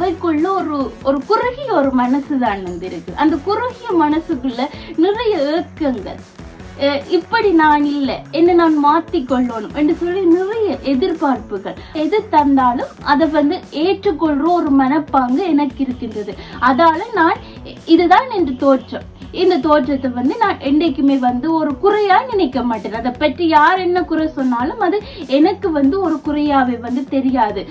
அவைக்குள்ள ஒரு ஒரு குறுகிய ஒரு மனசுதான் இருக்கு. அந்த குறுகிய மனசுக்குள்ள நிறைய ஏக்கங்கள், இப்படி நான் இல்லை, என்ன நான் மாத்திக்கொள்ளணும் என்று சொல்லி நிறைய எதிர்பார்ப்புகள். எது தந்தாலும் அதை ஏற்றுக்கொள்ற ஒரு மனப்பாங்கு எனக்கு இருக்கின்றது. அதால நான் இதுதான் என்று தோற்றம், இந்த தோற்றத்தை நான் என்றைக்குமே ஒரு குறையா நினைக்க மாட்டேன். அதை பற்றி யார் என்ன குறை சொன்னாலும் அது எனக்கு ஒரு குறையாவே தெரியாது.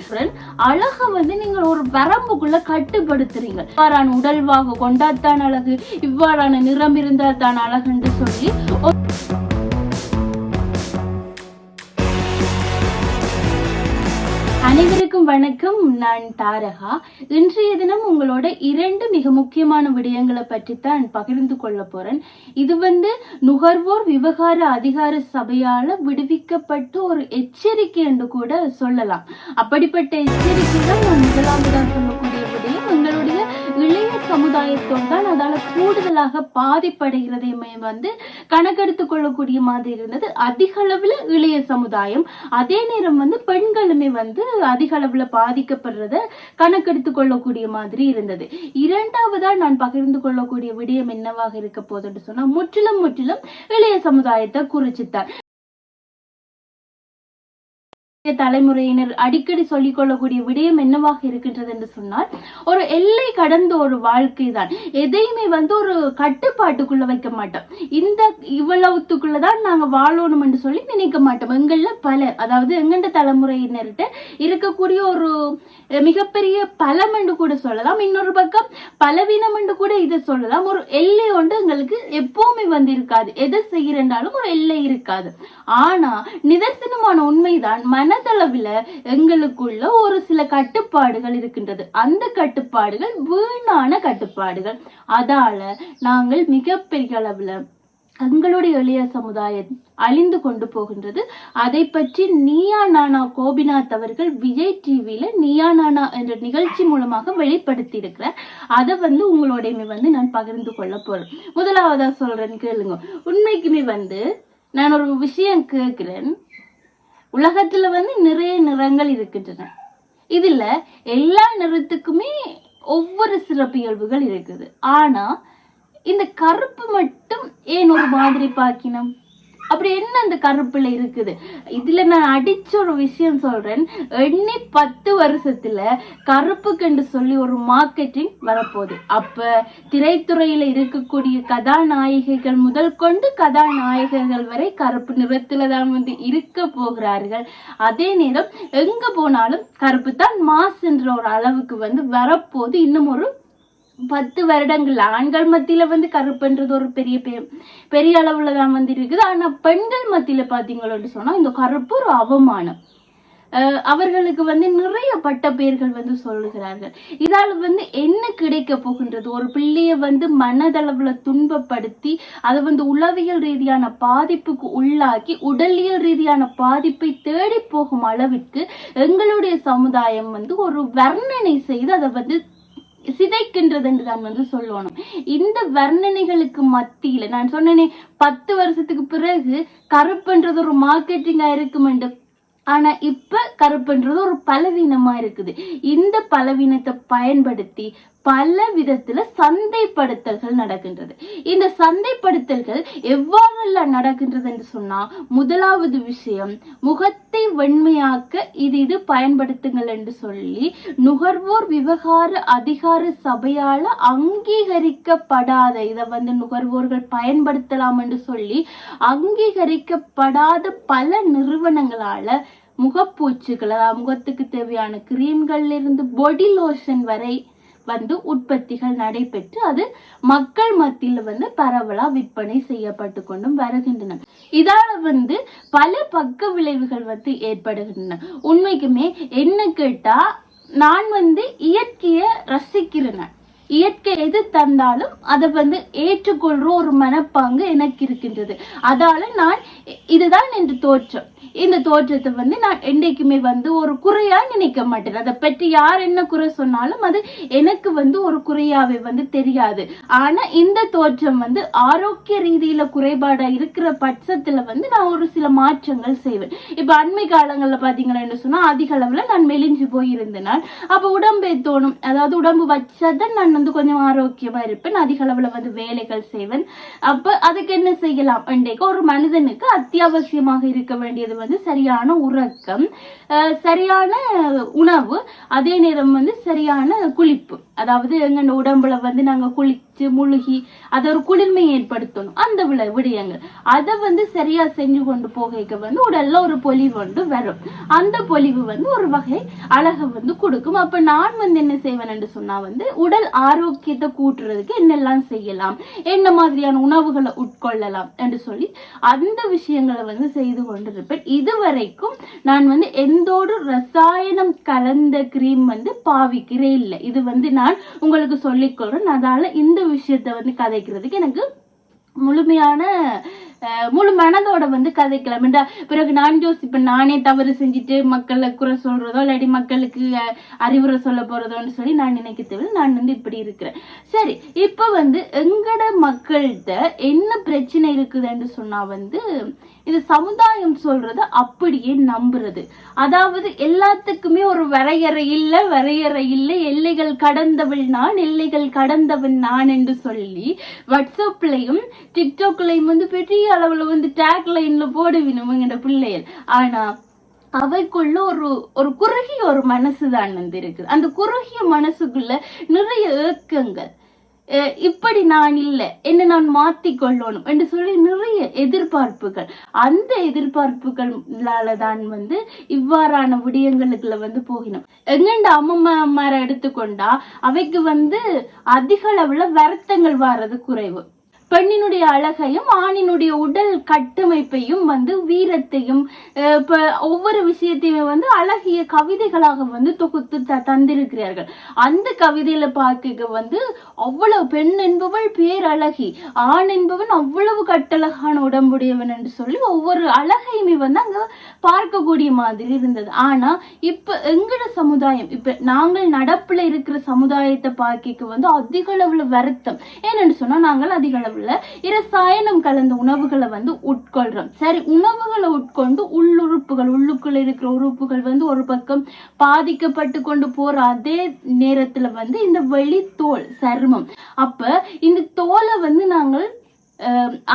அழக நீங்கள் ஒரு வரம்புக்குள்ள கட்டுப்படுத்துறீங்க. இவ்வாறான உடல்வாக கொண்டாத்தான் அழகு, இவ்வாறான நிறம் இருந்தால் தான் அழகு என்று சொல்லி. அனைவருக்கும் வணக்கம். நான் தாரகா. இன்றைய தினம் உங்களோட 2 மிக முக்கியமான விடயங்களை பற்றி தான் பகிர்ந்து கொள்ள போறேன். இது நுகர்வோர் விவகார அதிகார சபையால விடுவிக்கப்பட்ட ஒரு எச்சரிக்கை என்று கூட சொல்லலாம். அப்படிப்பட்ட எச்சரிக்கை தான் நான் முதலாவதாக சொல்லக்கூடிய விடயம் எங்களுடைய இளைய சமுதாயத்தோடு தான் அதால கூடுதலாக பாதிப்படைகிறதையுமே கணக்கெடுத்துக் கொள்ளக்கூடிய மாதிரி இருந்தது. அதிக அளவுல இளைய சமுதாயம், அதே நேரம் பெண்களுமே அதிக அளவுல பாதிக்கப்படுறத கணக்கெடுத்துக் கொள்ளக்கூடிய மாதிரி இருந்தது. இரண்டாவதா நான் பகிர்ந்து கொள்ளக்கூடிய விடயம் என்னவாக இருக்க போதுன்னு சொன்னா, முற்றிலும் இளைய சமுதாயத்தை குறிச்சுத்தான். தலைமுறையினர் அடிக்கடி சொல்லிக் கொள்ளக்கூடிய விடயம் என்னவாக இருக்கின்றது என்று சொன்னால், ஒரு எல்லை கடந்த ஒரு வாழ்க்கை தான். எதையுமே ஒரு கட்டுப்பாட்டுக்குள்ள வைக்க மாட்டோம். இந்த இவ்வளவுத்துக்குள்ளதான் நாங்க வாழணும் என்று சொல்லி நினைக்க மாட்டோம். எங்கள்ல பலர், அதாவது எங்கண்ட தலைமுறையினர்கிட்ட இருக்கக்கூடிய ஒரு மிகப்பெரிய பலம் என்று கூட சொல்லலாம், இன்னொரு பக்கம் பலவீனம் என்று கூட இதை சொல்லலாம். ஒரு எல்லை ஒன்று எங்களுக்கு எப்பவுமே இருக்காது. எதை செய்யறாலும் ஒரு எல்லை இருக்காது. ஆனா நிதர்சனமான உண்மைதான், மனதளவுல எங்களுக்குள்ள ஒரு சில கட்டுப்பாடுகள் இருக்கின்றது. அந்த கட்டுப்பாடுகள் வீணான கட்டுப்பாடுகள். அதால நாங்கள் மிகப்பெரிய அளவுல எங்களுடைய இளைய சமுதாயம் அழிந்து கொண்டு போகின்றது. அதை பற்றி நீயா நானா கோபிநாத் அவர்கள் விஜய் டிவில நீயா நானா என்ற நிகழ்ச்சி மூலமாக வெளிப்படுத்தி இருக்கிறார். அதை உங்களோடையுமே நான் பகிர்ந்து கொள்ள போறேன். முதலாவதா சொல்றேன்னு கேளுங்க. உண்மைக்குமே நான் ஒரு விஷயம் கேட்கிறேன். உலகத்துல நிறைய நிறங்கள் இருக்கின்றன. இதுல எல்லா நிறத்துக்குமே ஒவ்வொரு சிறப்பியல்புகள் இருக்குது. ஆனா இந்த கருப்பு மட்டும் ஏன் ஒரு மாதிரி பாக்கினம்? அப்படி என்ன அந்த கருப்புல இருக்குது? இதுல நான் அடிச்ச ஒரு விஷயம் சொல்றேன். 10 வருஷத்துல கருப்புக்கு சொல்லி ஒரு மார்க்கெட்டிங் வரப்போகுது. அப்ப திரைத்துறையில இருக்கக்கூடிய கதாநாயகிகள் முதல் கொண்டு கதாநாயகர்கள் வரை கருப்பு நிறத்துல தான் இருக்க போகிறார்கள். அதே நேரம் எங்க போனாலும் கருப்பு தான் மாஸ் என்ற ஒரு அளவுக்கு வரப்போது. இன்னும் ஒரு 10 வருடங்கள் ஆண்கள் மத்தியில கருப்புன்றது ஒரு பெரிய அளவுல தான் இருக்குது. ஆனா பெண்கள் மத்தியில பாத்தீங்களோன்னு சொன்னா இந்த கருப்பு ஒரு அவமானம். அவர்களுக்கு நிறைய பட்ட பெயர்கள் சொல்லுகிறார்கள். இதால என்ன கிடைக்க போகின்றது? ஒரு பிள்ளைய மனதளவுல துன்பப்படுத்தி அதை உளவியல் ரீதியான பாதிப்புக்கு உள்ளாக்கி உடலியல் ரீதியான பாதிப்பை தேடி போகும் அளவிற்கு எங்களுடைய சமுதாயம் ஒரு வர்ணனை செய்து அதை சிதைக்கின்றது என்று தான் சொல்லணும். இந்த வர்ணனைகளுக்கு மத்தியில நான் சொன்னேனே 10 வருஷத்துக்கு பிறகு கருப்புன்றது ஒரு மார்க்கெட்டிங்கா இருக்கும் என்று. ஆனா இப்ப கருப்புன்றது ஒரு பலவீனமா இருக்குது. இந்த பலவீனத்தை பயன்படுத்தி பல விதத்துல சந்தைப்படுத்தல்கள் நடக்கின்றது. இந்த சந்தைப்படுத்தல்கள் எவ்வாறெல்லாம் நடக்கின்றது என்று சொன்னா, முதலாவது விஷயம், முகத்தை வெண்மையாக்க இது பயன்படுத்துங்கள் என்று சொல்லி நுகர்வோர் விவகார அதிகார சபையால அங்கீகரிக்கப்படாத இதை நுகர்வோர்கள் பயன்படுத்தலாம் என்று சொல்லி அங்கீகரிக்கப்படாத பல நிறுவனங்களால முகப்பூச்சுகள், முகத்துக்கு தேவையான கிரீம்கள்ல இருந்து பாடி லோஷன் வரை உற்பத்திகள் நடைபெற்று அது மக்கள் மத்தியில பரவலா விற்பனை செய்யப்பட்டு கொண்டும் வருகின்றன. இதால பல பக்க விளைவுகள் ஏற்படுகின்றன. உண்மைக்குமே என்ன கேட்டா, நான் இயற்கைய ரசிக்கிறேன். இயற்கை எது தந்தாலும் அதை வந்து ஏற்றுக்கொள்ற ஒரு மனப்பாங்கு எனக்கு இருக்கின்றது. அதால நான் இதுதான் என்று தோற்றம், இந்த தோற்றத்தை வந்து நான் என்றைக்குமே வந்து ஒரு குறையா நினைக்க மாட்டேன். அதை பற்றி யார் என்ன குறை சொன்னாலும் அது எனக்கு வந்து ஒரு குறையாவே வந்து தெரியாது. ஆனா இந்த தோற்றம் வந்து ஆரோக்கிய ரீதியில குறைபாடா இருக்கிற பட்சத்துல வந்து நான் ஒரு சில மாற்றங்கள் செய்வேன். இப்ப அண்மை காலங்கள்ல பாத்தீங்கன்னா சொன்னா அதிக அளவுல நான் மெலிஞ்சு போயிருந்தேன். அப்ப உடம்பை தோணும், அதாவது உடம்பு வச்சாதான் நான் வந்து கொஞ்சம் ஆரோக்கியமா இருப்பேன், அதிக அளவுல வந்து வேலைகள் செய்வேன். அப்ப அதுக்கு என்ன செய்யலாம்? அன்றைக்கு ஒரு மனிதனுக்கு அத்தியாவசியமாக இருக்க வேண்டியது வந்து சரியான உறக்கம், சரியான உணவு, அதே நேரம் வந்து சரியான குளிப்பு. அதாவது எங்க உடம்புல வந்து நாங்க குளிச்சு முழுகி அதை ஒரு குளிர்மை ஏற்படுத்தணும். அந்த விடயங்கள் அதை வந்து சரியா செஞ்சு கொண்டு போக வந்து உடல்ல ஒரு பொலிவு வந்து வரும். அந்த பொலிவு வந்து ஒரு வகை அழகை வந்து கொடுக்கும். அப்ப நான் வந்து என்ன செய்வேன் என்று சொன்னா வந்து உடல் ஆரோக்கியத்தை கூட்டுறதுக்கு என்னெல்லாம் செய்யலாம், என்ன மாதிரியான உணவுகளை உட்கொள்ளலாம் என்று சொல்லி அந்த விஷயங்களை வந்து செய்து கொண்டிருப்பேன். இதுவரைக்கும் நான் வந்து எந்த ஒரு ரசாயனம் கலந்த கிரீம் வந்து பாவிக்கிறே இல்லை. இது வந்து நான் உங்களுக்கு சொல்லிக்கொள்றேன். அதால இந்த விஷயத்தை வந்து கதைக்கிறதுக்கு எனக்கு முழு மனதோட வந்து கதைக்கலாம். பிறகு நான் யோசிப்பேன், நானே தவறு செஞ்சுட்டு மக்களை குறை சொல்றதோ இல்லாட்டி மக்களுக்கு அறிவுரை சொல்ல போறதோன்னு சொல்லி நான் நினைக்க தேவை. நான் வந்து இப்படி இருக்கிறேன். சரி, இப்ப வந்து எங்கட மக்கள்கிட்ட என்ன பிரச்சனை இருக்குதுன்னு சொன்னா வந்து இது சமுதாயம் சொல்றத அப்படியே நம்புறது. அதாவது எல்லாத்துக்குமே ஒரு வரையறை இல்லை, எல்லைகள் கடந்தவள் நான், எல்லைகள் கடந்தவன் நான் என்று சொல்லி வாட்ஸ்அப்லயும் டிக்டாக்லயும் வந்து பெரிய அளவுல வந்து டேக் லைன்ல போடுவினோம் எங்கட பிள்ளைகள். ஆனா அவைக்குள்ள ஒரு குறுகிய ஒரு மனசுதான் வந்து இருக்குது. அந்த குறுகிய மனசுக்குள்ள நிறைய ஏக்கங்கள், இப்படி நான் இல்லை, என்ன நான் மாத்திக்கொள்ளணும் என்று சொல்லி நிறைய எதிர்பார்ப்புகள். அந்த எதிர்பார்ப்புகளாலதான் வந்து இவ்வாறான விடயங்களுக்குள்ள வந்து போகணும். எங்கண்ட அம்மாமார எடுத்துக்கொண்டா அவைக்கு வந்து அதிக அளவுல வருத்தங்கள் வாரது குறைவு. பெண்ணினுடைய அழகையும் ஆணினுடைய உடல் கட்டமைப்பையும் வந்து வீரத்தையும் ஒவ்வொரு விஷயத்தையுமே வந்து அழகிய கவிதைகளாக வந்து தொகுத்து தந்திருக்கிறார்கள். அந்த கவிதையில பார்க்க வந்து அவ்வளவு பெண் என்பவள் பேரழகி, ஆண் என்பவன் அவ்வளவு கட்டழகான உடம்புடையவன் என்று சொல்லி ஒவ்வொரு அழகையுமே வந்து அங்க பார்க்கக்கூடிய மாதிரி இருந்தது. ஆனா இப்ப எங்கட சமுதாயம், இப்ப நாங்கள் நடப்புல இருக்கிற சமுதாயத்தை பார்க்க வந்து அதிக அளவுல வருத்தம். ஏன்னு சொன்னா நாங்கள் அதிக அளவு இரசாயனம் கலந்த உணவுகளை வந்து உட்கொள்றோம். சரி, உணவுகளை உட்கொண்டு உள்ளுக்குள்ள இருக்கிற உறுப்புகள் வந்து ஒரு பக்கம் பாதிக்கப்பட்டு கொண்டு போற அதே நேரத்துல வந்து இந்த வெளித்தோல் சருமம், அப்ப இந்த தோலை வந்து நாங்கள்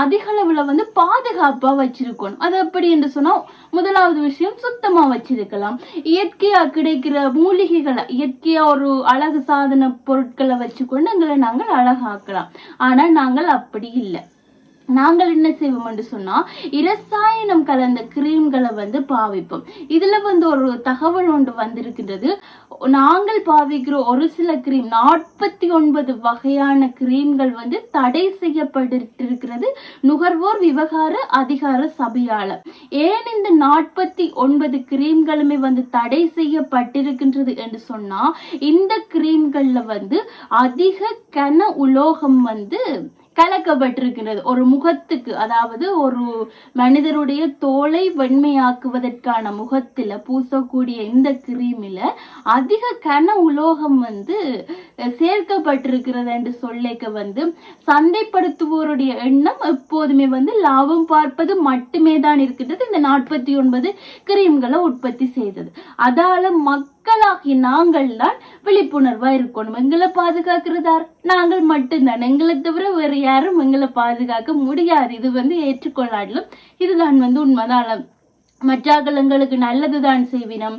அதிக அளவுல வந்து பாதுகாப்பா வச்சிருக்கணும். அது எப்படி என்று சொன்னா முதலாவது விஷயம் சுத்தமா வச்சிருக்கலாம். இயற்கையா கிடைக்கிற மூலிகைகளை, இயற்கையா ஒரு அழகு சாதன பொருட்களை வச்சுக்கொண்டு எங்களை நாங்கள் அழகாக்கலாம். ஆனா நாங்கள் அப்படி இல்லை. நாங்கள் என்ன செய்வோம் என்று சொன்னா இரசாயனம் கலந்த கிரீம்களை வந்து பாவிப்போம். இதுல வந்து ஒரு தகவல் ஒன்று வந்திருக்கின்றது. நாங்கள் பாவிக்கிற ஒரு சில கிரீம் 49 வகையான கிரீம்கள் வந்து தடை செய்யப்பட்டிருக்கிறது நுகர்வோர் விவகார அதிகார சபையால. ஏன் இந்த 49 கிரீம்களுமே வந்து தடை செய்யப்பட்டிருக்கின்றது என்று சொன்னா இந்த கிரீம்கள்ல வந்து அதிக கன உலோகம் வந்து கலக்கப்பட்டிருக்கிறது. ஒரு முகத்துக்கு, அதாவது ஒரு மனிதருடைய தோலை வெண்மையாக்குவதற்கான முகத்துல பூசக்கூடிய இந்த கிரீமில அதிக கன உலோகம் வந்து சேர்க்கப்பட்டிருக்கிறது என்று சொல்லிக்க வந்து சந்தைப்படுத்துவோருடைய எண்ணம் எப்போதுமே வந்து லாபம் பார்ப்பது மட்டுமே தான் இருக்கின்றது. இந்த 49 கிரீம்களை உற்பத்தி செய்தது. அதால மக்களாகி நாங்கள் தான் விழிப்புணர்வா இருக்கணும். எங்களை பாதுகாக்கிறதா நாங்கள் மட்டும்தான், எங்களை தவிர வேற யாரும் எங்களை பாதுகாக்க முடியாது. இது வந்து ஏற்றுக்கொள்ளாடலும் இதுதான் வந்து உண்மைதான். மற்றாக்களுங்களுக்கு நல்லதுதான் செய்வினம்,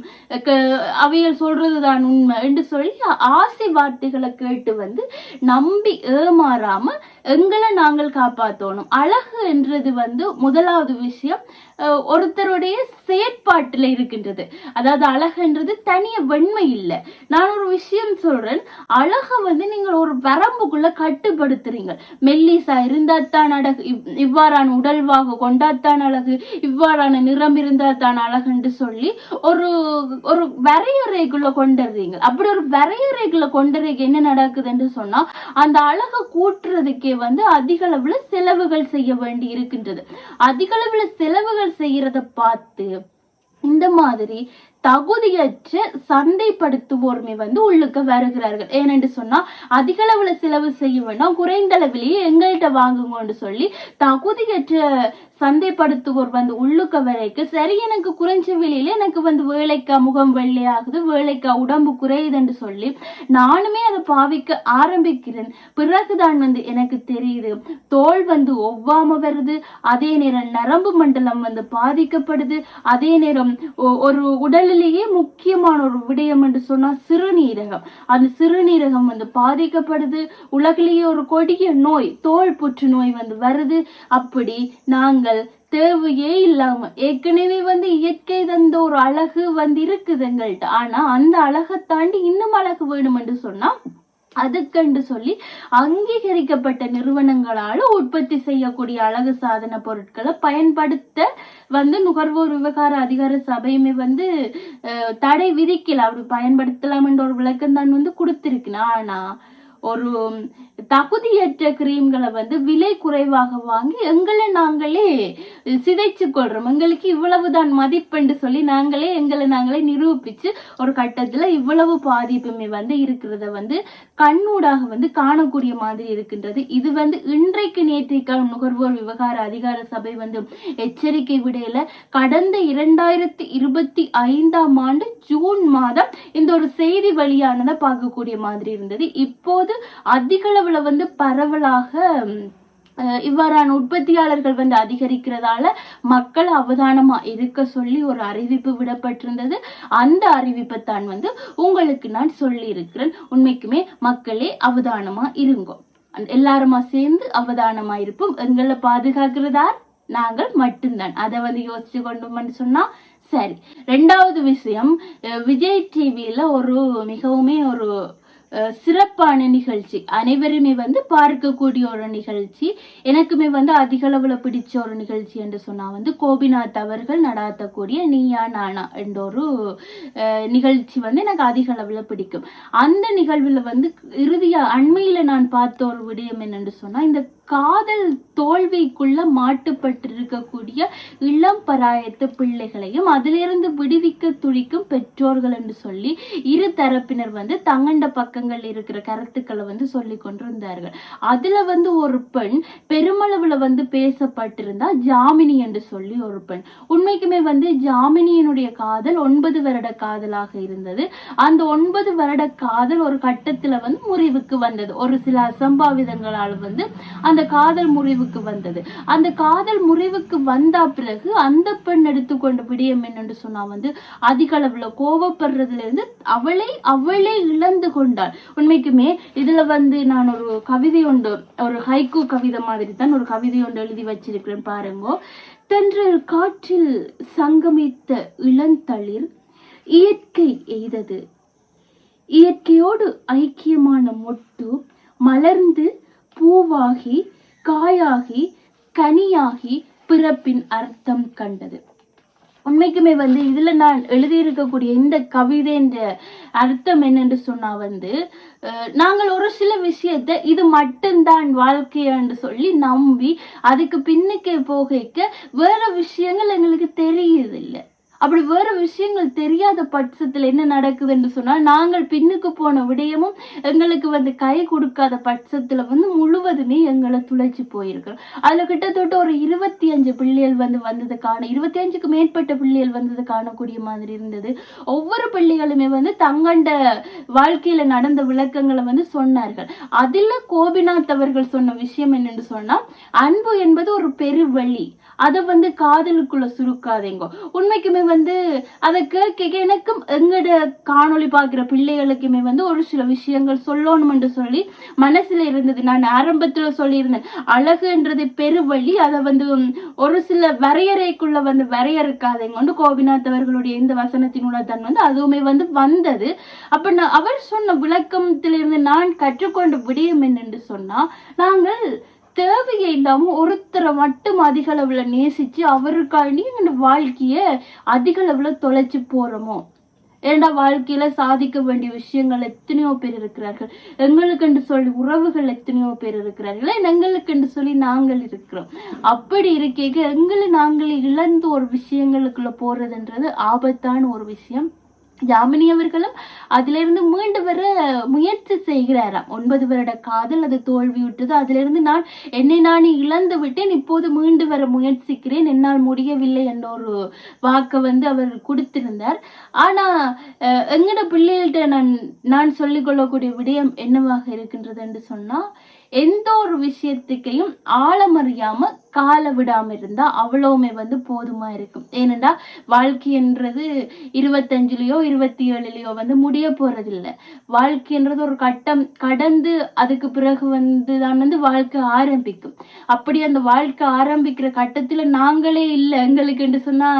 அவைகள் சொல்றதுதான் உண்மை என்று சொல்லி ஆசை வார்த்தைகளை கேட்டு வந்து நம்பி ஏமாறாம எங்களை நாங்கள் காப்பாற்றணும். அழகு என்றது வந்து முதலாவது விஷயம் ஒருத்தருடைய செயற்பாட்டுல இருக்கின்றது. அதாவது அழகுன்றது தனிய வெண்மை இல்லை. நான் ஒரு விஷயம் சொல்றேன், அழகை வந்து நீங்கள் ஒரு வரம்புக்குள்ள கட்டுப்படுத்துறீங்க. மெல்லிசா இருந்தாத்தான் அழகு, இவ்வாறான உடல்வாக கொண்டாத்தான் அழகு, இவ்வாறான நிறம் இருந்தா தான் அழகுன்னு சொல்லி ஒரு ஒரு வரையறைக்குள்ள கொண்டுறீங்க. அப்படி ஒரு வரையறைக்குள்ள கொண்டுறதுக்கு என்ன நடக்குதுன்னு சொன்னா அந்த அழகை கூட்டுறதுக்கே அதிக அளவுல செலவுகள் செய்ய வேண்டி இருக்கின்றது. அதிக அளவுல செலவுகள் செய்யறத பார்த்து இந்த மாதிரி தகுதியற்ற சந்தைப்படுத்துவோருமே உள்ளுக்க வருகிறார்கள். ஏனென்று சொன்னா அதிக அளவுல செலவு செய்ய வேண்டாம், குறைந்த அளவிலேயே எங்கள்கிட்ட வாங்குங்கன்னு சொல்லி தகுதியற்ற சந்தைப்படுத்துவோர் உள்ளுக்க வரைக்கும் சரி எனக்கு குறைஞ்ச விலையில எனக்கு வேலைக்கா முகம் வெள்ளையாகுது, வேலைக்கா உடம்பு குறையுதுன்னு சொல்லி நானுமே அதை பாவிக்க ஆரம்பிக்கிறேன். பிறகுதான் எனக்கு தெரியுது தோல் ஒவ்வாம வருது, அதே நேரம் நரம்பு மண்டலம் பாதிக்கப்படுது, அதே நேரம் ஒரு உடலிலேயே முக்கியமான ஒரு விடயம் என்று சொன்னா சிறுநீரகம், அந்த சிறுநீரகம் பாதிக்கப்படுது. உலகிலேயே ஒரு கொடிய நோய் தோல் புற்று நோய் வருது. அப்படி நாங்கள் தேவையே இல்லாம ஏற்கனவே இயற்கை தந்த ஒரு அழகு இருக்குது எங்கள்கிட்ட. ஆனா அந்த அழகை தாண்டி இன்னும் அழகு வேணும் என்று சொன்னா அதுக்கென்று சொல்லி அங்கீகரிக்கப்பட்ட நிறுவனங்களால உற்பத்தி செய்யக்கூடிய அழகு சாதன பொருட்களை பயன்படுத்த நுகர்வோர் விவகார அதிகார சபையுமே தடை விதிக்கல. அப்படி பயன்படுத்தலாம் என்ற ஒரு விளக்கம் தான் கொடுத்திருக்கு. ஆனா ஒரு தகுதியற்ற கிரீம்களை விலை குறைவாக வாங்கி எங்களை நாங்களே சிதைச்சு கொள்றோம். எங்களுக்கு இவ்வளவுதான் மதிப்பென்று சொல்லி எங்களை நாங்களே நிரூபிச்சு ஒரு கட்டத்துல இவ்வளவு பாதிப்புமே இருக்கிறத கண்ணூடாக காணக்கூடிய மாதிரி இருக்கின்றது. இது இன்றைக்கு நேற்றைக்கான நுகர்வோர் விவகார அதிகார சபை எச்சரிக்கை விடையில கடந்த 2025 ஆண்டு ஜூன் மாதம் இந்த ஒரு செய்தி வெளியானதை பார்க்கக்கூடிய மாதிரி இருந்தது. இப்போது அதிக அளவுல பரவலாக இவ்வாறான உற்பத்தியாளர்கள் அதிகரிக்கிறதால மக்கள் அவதானமா இருக்க சொல்லி ஒரு அறிவிப்பு விடப்பட்டிருந்தது. அந்த அறிவிப்பை தான் உங்களுக்கு நான் சொல்லி இருக்கிறேன். உண்மைக்குமே மக்களே அவதானமா இருங்கோ, எல்லாருமா சேர்ந்து அவதானமா இருப்போம். எங்களை பாதுகாக்கிறதா நாங்கள் மட்டும்தான். அதை யோசிச்சு கொண்டோம்னு சொன்னா சரி. 2வது விஷயம், விஜய் டிவியில ஒரு மிகவுமே ஒரு சிறப்பான நிகழ்ச்சி, அனைவருமே பார்க்கக்கூடிய ஒரு நிகழ்ச்சி, எனக்குமே அதிக அளவுல பிடிச்ச ஒரு நிகழ்ச்சி என்று சொன்னா கோபிநாத் அவர்கள் நடாத்தக்கூடிய நீயா நானா என்ற ஒரு நிகழ்ச்சி எனக்கு அதிக அளவுல பிடிக்கும். அந்த நிகழ்வுல இறுதியா அண்மையில நான் பார்த்த ஒரு விடயம் என்னன்னு சொன்னா இந்த காதல் தோல்விக்குள்ள மாட்டுப்பட்டு இருக்கக்கூடிய இளம் பராயத்து பிள்ளைகளையும் அதிலிருந்து விடுவிக்க துடிக்கும் பெற்றோர்கள் என்று சொல்லி இரு தரப்பினர் தங்கண்ட பக்கங்கள் இருக்கிற கருத்துக்களை சொல்லி கொண்டிருந்தார்கள். அதுல ஒரு பெண் பெருமளவுல பேசப்பட்டிருந்தா ஜாமினி என்று சொல்லி ஒரு பெண். உண்மைக்குமே ஜாமினியினுடைய காதல் 9 வருட காதலாக இருந்தது. அந்த 9 வருட காதல் ஒரு கட்டத்துல முறிவுக்கு வந்தது. ஒரு சில அசம்பாவிதங்களால் அந்த காதல் முறிவுக்கு வந்தது. அந்த காதல் முறிவுக்கு வந்த பிறகு அந்த பெண் எடுத்துக்கொண்ட விடயம் என்னன்னு சொன்னா அதிக அளவுல கோவப்படுறதுல இருந்து அவளே இழந்து கொண்டாள். உண்மைக்குமே இதுல நான் ஒரு கவிதை ஒன்று, ஒரு ஹைக்கூ கவிதை மாதிரி தான் ஒரு கவிதை ஒன்று எழுதி வச்சிருக்கிறேன் பாருங்க. தென்றல் காற்றில் சங்கமித்த இளந்தளிர் இயற்கை எய்தது, இயற்கையோடு ஐக்கியமான மொட்டு மலர்ந்து பூவாகி காயாகி கனியாகி பிறப்பின் அர்த்தம் கண்டது. உண்மைக்குமே இதுல நான் எழுதியிருக்கக்கூடிய இந்த கவிதைன்ற அர்த்தம் என்னன்னு சொன்னா நாங்கள் ஒரு சில விஷயத்த இது மட்டும்தான் வாழ்க்கையான்னு சொல்லி நம்பி அதுக்கு பின்னுக்கே போகைக்க வேற விஷயங்கள் எங்களுக்கு தெரியுது இல்லை. அப்படி வேற விஷயங்கள் தெரியாத பட்சத்துல என்ன நடக்குதுன்னு சொன்னா நாங்கள் பின்னுக்கு போன விடயமும் எங்களுக்கு கை கொடுக்காத பட்சத்துல முழுவதுமே எங்களை துளைச்சு போயிருக்கிறோம். அதுல கிட்டத்தட்ட ஒரு 25 பிள்ளைகள் வந்ததுக்கான 25க்கு மேற்பட்ட பிள்ளைகள் வந்தது காணக்கூடிய மாதிரி இருந்தது. ஒவ்வொரு பிள்ளைகளுமே தங்கண்ட வாழ்க்கையில நடந்த விளக்கங்களை சொன்னார்கள். அதுல கோபிநாத் அவர்கள் சொன்ன விஷயம் என்னன்னு சொன்னா அன்பு என்பது ஒரு பெருவழி, அதை காதலுக்குள்ள சுருக்காதீங்க. உண்மைக்குமே அதை கேட்க எனக்கும் எங்கட காணொளி பார்க்கிற பிள்ளைகளுக்குமே ஒரு சில விஷயங்கள் சொல்லணும் என்று சொல்லி மனசுல இருந்தது. நான் ஆரம்பத்துல சொல்லியிருந்தேன் அழகுன்றது பெருவழி, அதை ஒரு சில வரையறைக்குள்ள வரையறுக்காதீங்க கோபிநாத் அவர்களுடைய இந்த வசனத்தினூட தான் அதுவுமே வந்தது. அப்ப அவர் சொன்ன விளக்கத்திலிருந்து நான் கற்றுக்கொண்ட விடயம் என்னென்று சொன்னா நாங்கள் தேவையே இல்லாம ஒருத்தரை மட்டும் அதிக அளவுல நேசிச்சு அவருக்காண்டி எங்க வாழ்க்கைய அதிக அளவுல தொலைச்சு போறோமோ. ஏண்டா வாழ்க்கையில சாதிக்க வேண்டிய விஷயங்கள் எத்தனையோ பேர் இருக்கிறார்கள், எங்களுக்கு என்று சொல்லி உறவுகள் எத்தனையோ பேர் இருக்கிறார்கள், எங்களுக்கு என்று சொல்லி நாங்கள் இருக்கிறோம். அப்படி இருக்க எங்களை நாங்களே இழந்து ஒரு விஷயங்களுக்குள்ள போறதுன்றது ஆபத்தான ஒரு விஷயம். யாமினி அவர்களும் அதிலிருந்து மீண்டு வர முயற்சி செய்கிறாராம். 9 வருட காதல் அது தோல்வியுற்றது. அதிலிருந்து நான் என்னை நானே இழந்து விட்டேன், இப்போது மீண்டு வர முயற்சிக்கிறேன், என்னால் முடியவில்லை என்ற ஒரு வாக்கை அவர் கொடுத்திருந்தார். ஆனா எங்கட பிள்ளைகள்கிட்ட நான் சொல்லிக் கொள்ளக்கூடிய விடயம் என்னவாக இருக்கின்றது என்று சொன்னா, எந்த ஒரு விஷயத்துக்கையும் ஆழமறியாம கால விடாம இருந்தா அவ்வளவுமே போதுமா இருக்கும். ஏனென்றா வாழ்க்கை என்றது 25லயோ 27லயோ முடிய போறது இல்லை. வாழ்க்கைன்றது ஒரு கட்டம் கடந்து அதுக்கு பிறகு தான் வாழ்க்கை ஆரம்பிக்கும். அப்படி அந்த வாழ்க்கை ஆரம்பிக்கிற கட்டத்துல நாங்களே இல்லை எங்களுக்கு என்று சொன்னா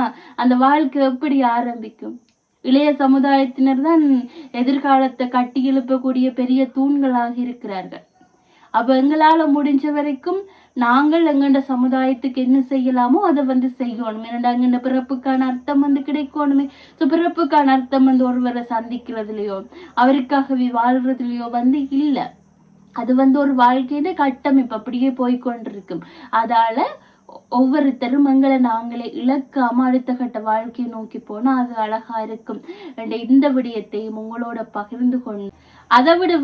அந்த வாழ்க்கை எப்படி ஆரம்பிக்கும்? இளைய சமுதாயத்தினர் தான் எதிர்காலத்தை கட்டி எழுப்பக்கூடிய பெரிய தூண்களாக இருக்கிறார்கள். அப்ப எங்களால முடிஞ்ச வரைக்கும் நாங்கள் எங்கண்ட சமுதாயத்துக்கு என்ன செய்யலாமோ அதை செய்யணும். ஏன்னா எங்கண்ட பிறப்புக்கான அர்த்தம் கிடைக்கணுமே. பிறப்புக்கான அர்த்தம் ஒருவரை சந்திக்கிறதுலயோ அவருக்காகவே வாழ்றதுலயோ இல்ல. அது ஒரு வாழ்க்கையில கட்டமைப்பு அப்படியே போய்கொண்டிருக்கும். அதால ஒவ்வொருத்தரும் எங்களை நாங்களே இழக்காம அடுத்த கட்ட வாழ்க்கையை நோக்கி போனா அது அழகா இருக்கும். இந்த விடயத்தையும் உங்களோட பகிர்ந்து கொண்டு அதை விட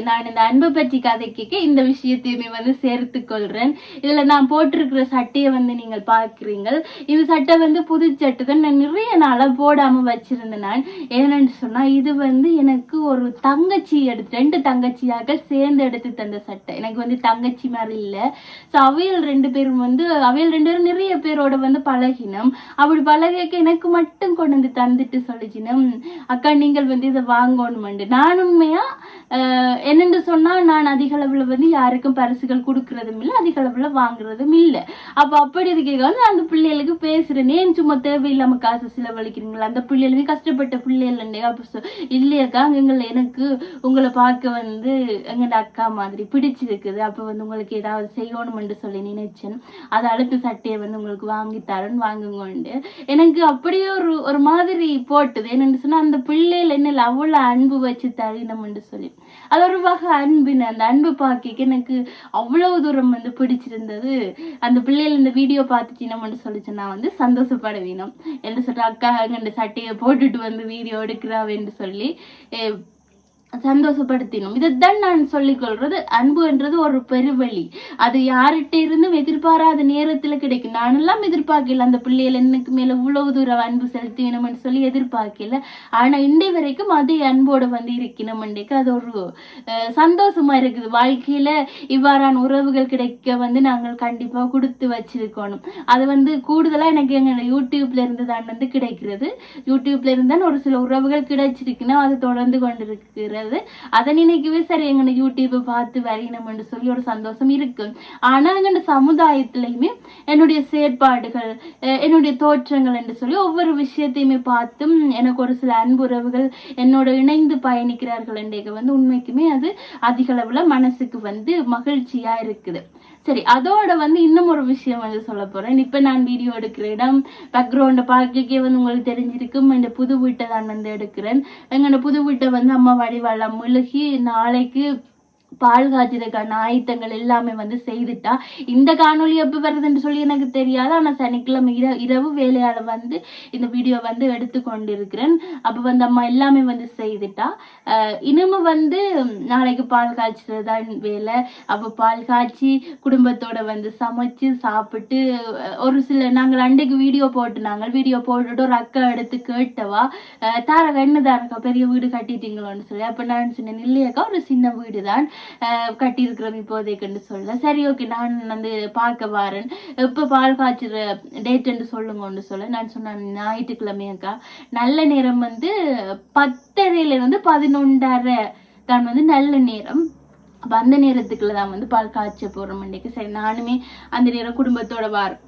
நான் இந்த அன்பை பற்றி கதை கேட்க இந்த விஷயத்தையுமே சேர்த்து கொள்றேன். இதுல நான் போட்டிருக்கிற சட்டையை நீங்கள் பாக்குறீங்க. இந்த சட்டை புது சட்டை தான். நான் நிறைய நாளா போடாம வச்சிருந்தேன். நான் ஏன்னு சொன்னா இது எனக்கு ஒரு தங்கச்சி எடுத்து 2 தங்கச்சியாக சேர்ந்து எடுத்து தந்த சட்டை. எனக்கு தங்கச்சி மாதிரி இல்ல. சோ அவையில் 2 பேரும் அவையில் 2 பேரும் நிறைய பேரோட பழகினோம். அப்படி பழகிக்க எனக்கு மட்டும் கொண்டு தந்துட்டு சொல்லிச்சினோம், அக்கா நீங்கள் இதை வாங்கணும். நான் உண்மையா என்னென்று சொன்னா நான் அதிக அளவுல யாருக்கும் பரிசுகள் கொடுக்கறதும் இல்லை, அதிக அளவுல வாங்குறதும் இல்லை. அப்ப அப்படி இருக்க அந்த பிள்ளைகளுக்கு பேசுறேன், ஏன் சும்மா தேவையில்லாம காசு செலவழிக்கிறீங்களா, அந்த பிள்ளைகளுமே கஷ்டப்பட்ட பிள்ளைகள். அப்ப இல்லையாக்கா எனக்கு உங்களை பார்க்க எங்கட அக்கா மாதிரி பிடிச்சிருக்குது, அப்ப உங்களுக்கு ஏதாவது செய்யணும் என்று சொல்லி நினைச்சேன், அதை அழுத்த சட்டையை உங்களுக்கு வாங்கி தரேன் வாங்குங்க. எனக்கு அப்படியே ஒரு மாதிரி போட்டுது. என்னன்னு சொன்னா அந்த பிள்ளைகள் என்ன அவ்வளவு அன்பு வச்சு தரினம் சொல்லி அது ஒரு வகை அன்பின். அந்த அன்பு பார்க்க எனக்கு அவ்வளவு தூரம் பிடிச்சிருந்தது. அந்த பிள்ளைகள் இந்த வீடியோ பார்த்துச்சினம்னு சொல்லிச்சு நான் சந்தோஷப்பட வேணும் என்று சொல்ற, அக்கா எங்க சட்டையை போட்டுட்டு வீடியோ எடுக்கிறாவேன்னு சொல்லி சந்தோஷப்படுத்தினோம். இதைத்தான் நான் சொல்லிக் கொள்றது. அன்புன்றது ஒரு பெருவழி. அது யார்கிட்ட இருந்தும் எதிர்பாராத நேரத்துல கிடைக்கும். நானெல்லாம் எதிர்பார்க்கல அந்த பிள்ளைகள் எனக்கு மேல இவ்வளவு தூரம் அன்பு செலுத்தினோம்னு சொல்லி எதிர்பார்க்கல. ஆனா இன்றைய வரைக்கும் அதே அன்போட இருக்கணும்ன்றக்கு அது ஒரு சந்தோஷமா இருக்குது. வாழ்க்கையில இவ்வாறான உறவுகள் கிடைக்க நாங்கள் கண்டிப்பா கொடுத்து வச்சிருக்கணும். அது கூடுதலா எனக்கு எங்க யூடியூப்ல இருந்து தான் கிடைக்கிறது. யூடியூப்ல இருந்தான் ஒரு சில உறவுகள் கிடைச்சிருக்குன்னா அது தொடர்ந்து கொண்டிருக்கிறது. அதை நினைக்கவே சரி எங்க யூடியூப் பார்த்து வரையணும்னு சொல்லி ஒரு சந்தோஷம் இருக்கு. ஆனா எங்க சமுதாயத்திலயுமே என்னுடைய செயற்பாடுகள் என்னுடைய தோற்றங்கள் என்று சொல்லி ஒவ்வொரு விஷயத்தையுமே பார்த்தும் எனக்கு ஒரு சில அன்புறவுகள் என்னோட இணைந்து பயணிக்கிறார்கள் என்றைக்கு உண்மைக்குமே அது அதிக அளவுல மனசுக்கு மகிழ்ச்சியா இருக்குது. சரி, அதோட இன்னும் ஒரு விஷயம் சொல்ல போறேன். இப்ப நான் வீடியோ எடுக்கிற இடம் பேக்ரவுண்ட பார்க்கே உங்களுக்கு தெரிஞ்சிருக்கும். இந்த புது வீட்டை தான் எடுக்கிறேன். எங்க புது வீட்டை அம்மா வடிவாளம் முழுகி நாளைக்கு பால் காய்ச்சதுக்கான ஆயத்தங்கள் எல்லாமே செய்துட்டா. இந்த காணொலி எப்ப வருதுன்னு சொல்லி எனக்கு தெரியாது. ஆனா சனிக்கிழமை இரவு வேலையால இந்த வீடியோ எடுத்து கொண்டிருக்கிறேன். அப்ப அம்மா எல்லாமே செய்துட்டா. இனிமே நாளைக்கு பால் காய்ச்சதுதான் வேலை. அப்ப பால் காய்ச்சி குடும்பத்தோட சமைச்சு சாப்பிட்டு ஒரு சில நாங்கள் அன்றைக்கு வீடியோ போட்டுட்டு ஒரு அக்கா எடுத்து கேட்டவா, தாரகா என்ன தாரகா பெரிய வீடு கட்டிட்டீங்களோன்னு சொல்லி. அப்ப நான் சொன்னேன், இல்லையாக்கா ஒரு சின்ன வீடுதான் கட்டியிருக்கிறோம் இப்போதைக்குன்னு சொல்ல. சரி ஓகே நான் பார்க்க வரேன், எப்ப பால் காய்ச்சுற டேட் என்று சொல்லுங்கன்னு சொல்ல. நான் சொன்னேன் ஞாயிற்றுக்கிழமையாக்கா நல்ல நேரம் 10:30 11:30 தான் நல்ல நேரம். அப்ப அந்த நேரத்துக்குள்ளதான் பால் காய்ச்ச போறோம் அன்றைக்கு. சரி நானுமே அந்த நேரம் குடும்பத்தோட வாரம்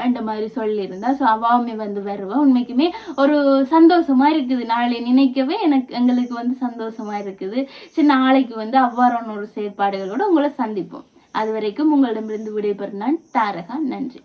அந்த மாதிரி சொல்லியிருந்தா. ஸோ அவாவுமே வருவா. உண்மைக்குமே ஒரு சந்தோஷமா இருக்குது. நாளை நினைக்கவே எங்களுக்கு சந்தோஷமா இருக்குது. சரி நாளைக்கு அவ்வாறான ஒரு செயற்பாடுகளோட உங்களை சந்திப்போம். அதுவரைக்கும் உங்களிடமிருந்து விடைபெறும் நான் தாரகா. நன்றி.